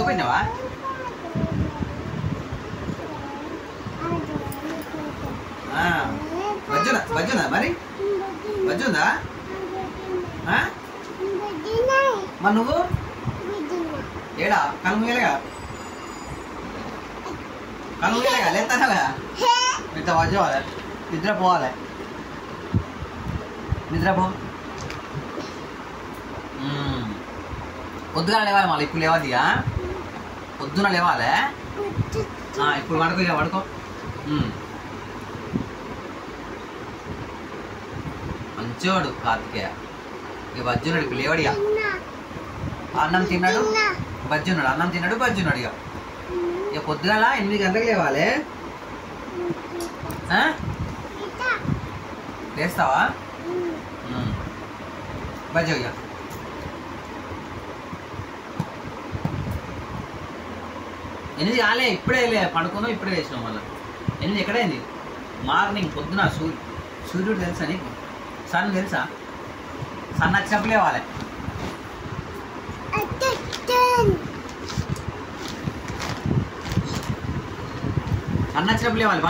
పోయినావా? బజ్జుందా మరి? బజ్జుందా? మరి నువ్వు ఏడా కళ్ళు మూయలేగా? కళ్ళు మూయలేగా? లేస్తానగా ఇంత బజ్జోవాలి, నిద్రపోవాలి. నిద్రపో. పొద్దున లేవాలి మళ్ళీ. ఇప్పుడు లేవాలి, పొద్దున లేవాలి. ఇప్పుడు పడుకో, ఇక పడుకో. మంచోడు కార్తికేయ. ఇక బజ్జున్నాడు, ఇప్పుడు లేవాడు. ఇక అన్నం తిన్నాడు, బజ్జున్నాడు. అన్నం తిన్నాడు, బజ్జున్నాడు. ఇక పొద్దున 8 గంటలకు లేవాలి. లేస్తావా? బజ్జో. ఇక ఎనిమిది కాలే, ఇప్పుడే పడుకున్నావు, ఇప్పుడే వేసినావు. మళ్ళీ 8 ఎక్కడైంది? మార్నింగ్ పొద్దున సూర్యుడు తెలుసా నీకు? సన్ తెలుసా? సన్ వచ్చినప్పుడు లేవాలి. సన్ వచ్చినప్పుడు లేవాలి.